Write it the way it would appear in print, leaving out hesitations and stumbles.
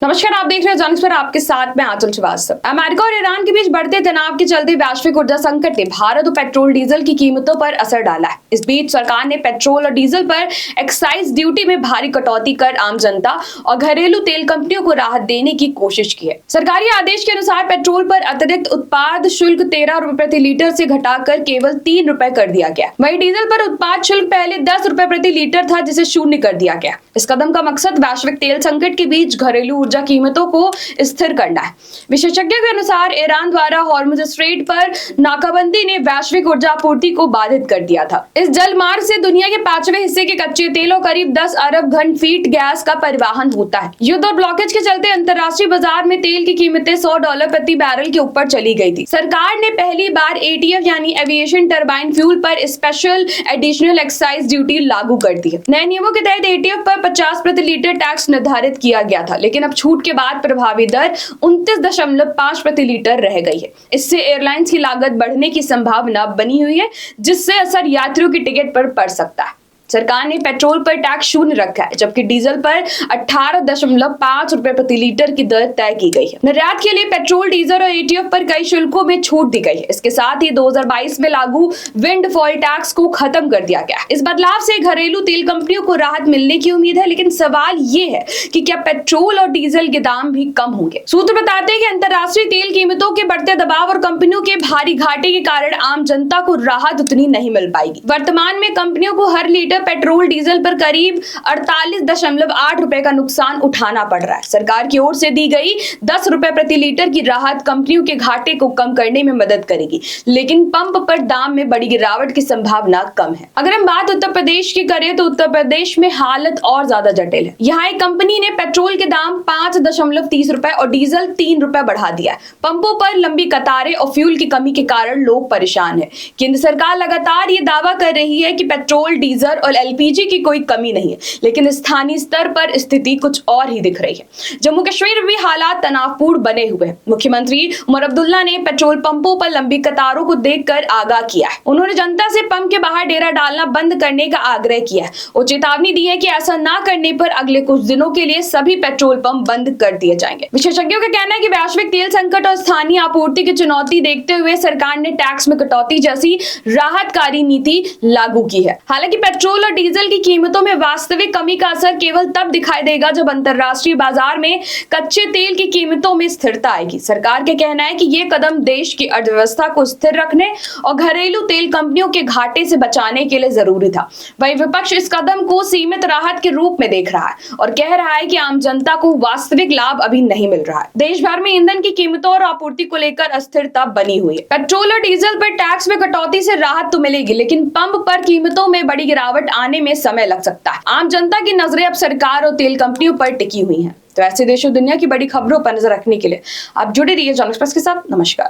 नमस्कार, आप देख रहे हैं जॉन्स पर आपके साथ में आंचल श्रीवास्तव। अमेरिका और ईरान के बीच बढ़ते तनाव के चलते वैश्विक ऊर्जा संकट ने भारत और पेट्रोल डीजल की कीमतों पर असर डाला है। इस बीच सरकार ने पेट्रोल और डीजल पर एक्साइज ड्यूटी में भारी कटौती कर आम जनता और घरेलू तेल कंपनियों को राहत देने की कोशिश की है। सरकारी आदेश के अनुसार पेट्रोल पर अतिरिक्त उत्पाद शुल्क 13 रुपए प्रति लीटर से घटाकर केवल 3 रुपए कर दिया गया। वहीं डीजल पर उत्पाद शुल्क पहले 10 रुपए प्रति लीटर था, जिसे शून्य कर दिया गया। इस कदम का मकसद वैश्विक तेल संकट के बीच घरेलू ऊर्जा कीमतों को स्थिर करना है। विशेषज्ञों के अनुसार ईरान द्वारा हॉर्मुज स्ट्रेट पर नाकाबंदी ने वैश्विक ऊर्जा आपूर्ति को बाधित कर दिया था। इस जलमार्ग से दुनिया के 5वें हिस्से के कच्चे तेल और करीब 10 अरब घन फीट गैस का परिवहन होता है। युद्ध और ब्लॉकेज के चलते अंतर्राष्ट्रीय बाजार में तेल की कीमतें $100 प्रति बैरल के ऊपर चली गई थी। सरकार ने पहली बार एटीएफ यानी एविएशन टरबाइन फ्यूल पर स्पेशल एडिशनल एक्साइज ड्यूटी लागू कर दी है। नए नियमों के तहत एटीएफ पर 50 प्रति लीटर टैक्स निर्धारित किया गया था, लेकिन अब छूट के बाद प्रभावी दर 29.5 प्रति लीटर रह गई है। इससे एयरलाइंस की लागत बढ़ने की संभावना बनी हुई है, जिससे असर यात्रियों की टिकट पर पड़ सकता है। सरकार ने पेट्रोल पर टैक्स शून्य रखा है, जबकि डीजल पर 18.5 रुपए प्रति लीटर की दर तय की गई है। निर्यात के लिए पेट्रोल, डीजल और एटीएफ पर कई शुल्कों में छूट दी गई है। इसके साथ ही 2022 में लागू विंडफॉल टैक्स को खत्म कर दिया गया। इस बदलाव से घरेलू तेल कंपनियों को राहत मिलने की उम्मीद है, लेकिन सवाल ये है कि क्या पेट्रोल और डीजल के दाम भी कम होंगे। सूत्र बताते हैं कि अंतर्राष्ट्रीय तेल कीमतों के बढ़ते दबाव और कंपनियों के भारी घाटे के कारण आम जनता को राहत उतनी नहीं मिल पाएगी। वर्तमान में कंपनियों को हर लीटर पेट्रोल डीजल पर करीब 48.8 रुपए का नुकसान उठाना पड़ रहा है। सरकार की ओर से दी गई 10 रुपए प्रति लीटर की राहत कंपनियों के घाटे को कम करने में मदद करेगी, लेकिन पंप पर दाम में बड़ी गिरावट की संभावना कम है। अगर हम बात उत्तर प्रदेश की करें तो उत्तर प्रदेश में हालत और ज्यादा जटिल है। यहाँ एक कंपनी ने पेट्रोल के दाम 5.30 रुपए और डीजल 3 रुपए बढ़ा दिया है। पंपों पर लंबी कतारें और फ्यूल की कमी के कारण लोग परेशान है। केंद्र सरकार लगातार ये दावा कर रही है कि पेट्रोल, डीजल और एलपीजी की कोई कमी नहीं है, लेकिन स्थानीय स्तर पर स्थिति कुछ और ही दिख रही है। जम्मू कश्मीर में भी हालात तनावपूर्ण बने हुए हैं। मुख्यमंत्री उमर अब्दुल्ला ने पेट्रोल पंपों पर लंबी कतारों को देखकर आगाह किया है। उन्होंने जनता से पंप के बाहर डेरा डालना बंद करने का आग्रह किया है और चेतावनी दी है कि ऐसा ना करने पर अगले कुछ दिनों के लिए सभी पेट्रोल पंप बंद कर दिए जाएंगे। विशेषज्ञों का कहना है कि वैश्विक तेल संकट और स्थानीय आपूर्ति की चुनौती देखते हुए सरकार ने टैक्स में कटौती जैसी राहतकारी नीति लागू की है। हालांकि पेट्रोल और डीजल की कीमतों में वास्तविक कमी का असर केवल तब दिखाई देगा जब अंतर्राष्ट्रीय बाजार में कच्चे तेल की कीमतों में स्थिरता आएगी। सरकार का कहना है कि यह कदम देश की अर्थव्यवस्था को स्थिर रखने और घरेलू तेल कंपनियों के घाटे से बचाने के लिए जरूरी था। वहीं विपक्ष इस कदम को सीमित राहत के रूप में देख रहा है और कह रहा है कि आम जनता को वास्तविक लाभ अभी नहीं मिल रहा है। देश भर में ईंधन की कीमतों और आपूर्ति को लेकर अस्थिरता बनी हुई है। पेट्रोल और डीजल पर टैक्स में कटौती से राहत तो मिलेगी, लेकिन पंप पर कीमतों में बड़ी गिरावट आने में समय लग सकता है। आम जनता की नजरें अब सरकार और तेल कंपनियों पर टिकी हुई हैं। तो ऐसे देश और दुनिया की बड़ी खबरों पर नजर रखने के लिए आप जुड़े रहिए जॉन एक्सप्रेस के साथ। नमस्कार।